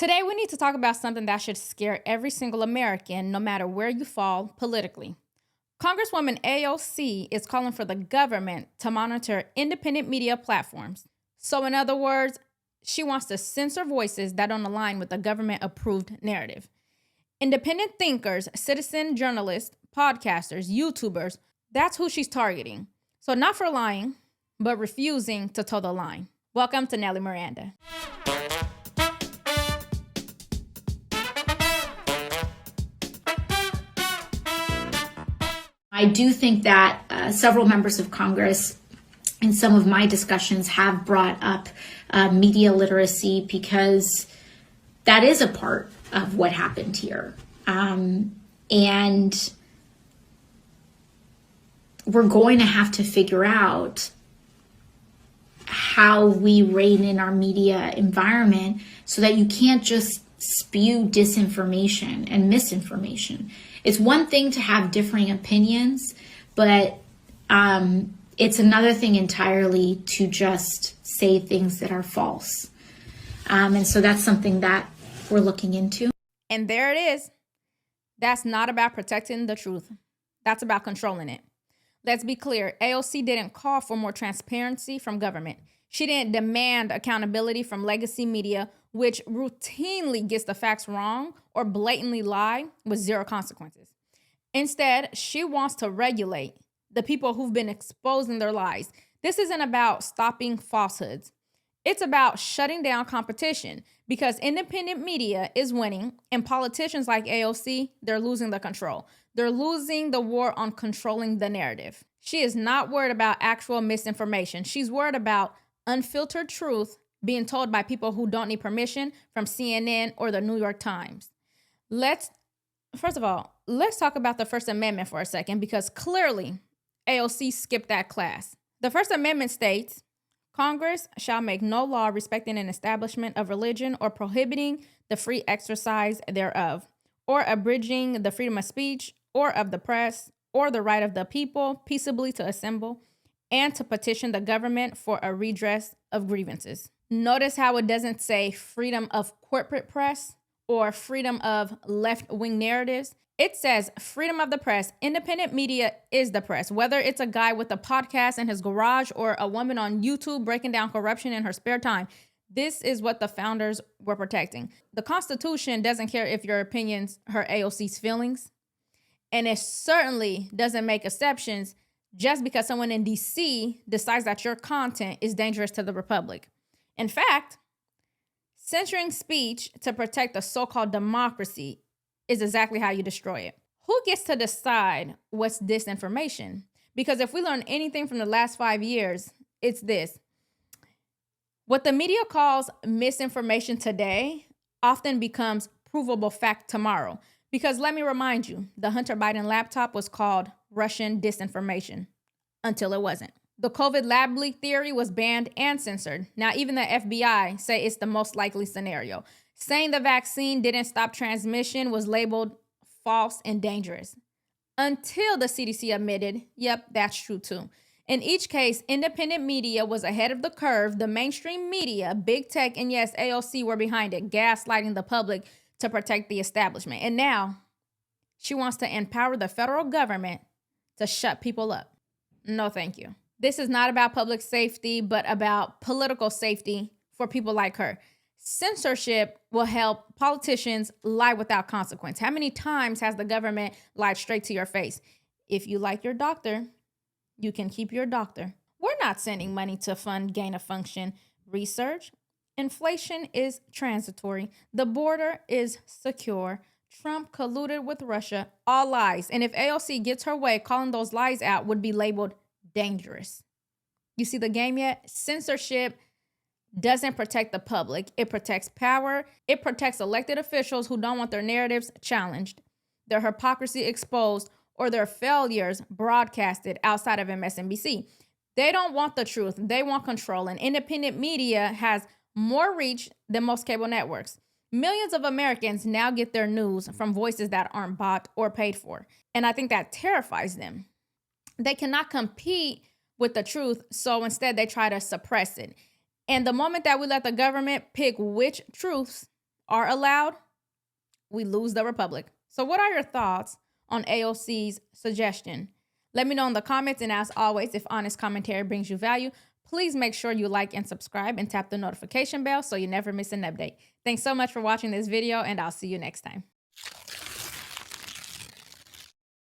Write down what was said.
Today, we need to talk about something that should scare every single American, no matter where you fall politically. Congresswoman AOC is calling for the government to monitor independent media platforms. So, in other words, she wants to censor voices that don't align with the government-approved narrative. Independent thinkers, citizen journalists, podcasters, YouTubers, that's who she's targeting. So not for lying, but refusing to toe the line. Welcome to Nelly Miranda. I do think that several members of Congress in some of my discussions have brought up media literacy because that is a part of what happened here. And we're going to have to figure out how we rein in our media environment so that you can't just spew disinformation and misinformation. It's one thing to have differing opinions, but it's another thing entirely to just say things that are false. And so that's something that we're looking into. And there it is. That's not about protecting the truth. That's about controlling it. Let's be clear. AOC didn't call for more transparency from government. She didn't demand accountability from legacy media, which routinely gets the facts wrong or blatantly lie with zero consequences. Instead, she wants to regulate the people who've been exposing their lies. This isn't about stopping falsehoods. It's about shutting down competition because independent media is winning and politicians like AOC, they're losing the control. They're losing the war on controlling the narrative. She is not worried about actual misinformation. She's worried about unfiltered truth being told by people who don't need permission from CNN or the New York Times. First of all, let's talk about the First Amendment for a second because clearly AOC skipped that class. The First Amendment states, Congress shall make no law respecting an establishment of religion or prohibiting the free exercise thereof, or abridging the freedom of speech or of the press, or the right of the people peaceably to assemble and to petition the government for a redress of grievances. Notice how it doesn't say freedom of corporate press or freedom of left-wing narratives. It says freedom of the press. Independent media is the press. Whether it's a guy with a podcast in his garage or a woman on YouTube breaking down corruption in her spare time, this is what the founders were protecting. The Constitution doesn't care if your opinions hurt AOC's feelings. And it certainly doesn't make exceptions just because someone in DC decides that your content is dangerous to the Republic. In fact, censoring speech to protect the so-called democracy is exactly how you destroy it. Who gets to decide what's disinformation? Because if we learn anything from the last 5 years, it's this. What the media calls misinformation today often becomes provable fact tomorrow. Because let me remind you, the Hunter Biden laptop was called Russian disinformation until it wasn't. The COVID lab leak theory was banned and censored. Now, even the FBI say it's the most likely scenario. Saying the vaccine didn't stop transmission was labeled false and dangerous. Until the CDC admitted, yep, that's true too. In each case, independent media was ahead of the curve. The mainstream media, big tech, and yes, AOC were behind it, gaslighting the public to protect the establishment. And now she wants to empower the federal government to shut people up. No, thank you. This is not about public safety, but about political safety for people like her. Censorship will help politicians lie without consequence. How many times has the government lied straight to your face? If you like your doctor, you can keep your doctor. We're not sending money to fund gain-of-function research. Inflation is transitory. The border is secure. Trump colluded with Russia. All lies. And if AOC gets her way, calling those lies out would be labeled dangerous. You see the game yet? Censorship doesn't protect the public. It protects power. It protects elected officials who don't want their narratives challenged, their hypocrisy exposed, or their failures broadcasted outside of MSNBC. They don't want the truth. They want control. And independent media has more reach than most cable networks. Millions of Americans now get their news from voices that aren't bought or paid for. And I think that terrifies them. They cannot compete with the truth, so instead they try to suppress it. And the moment that we let the government pick which truths are allowed, we lose the republic. So what are your thoughts on AOC's suggestion? Let me know in the comments, and as always, if honest commentary brings you value, please make sure you like and subscribe and tap the notification bell so you never miss an update. Thanks so much for watching this video, and I'll see you next time.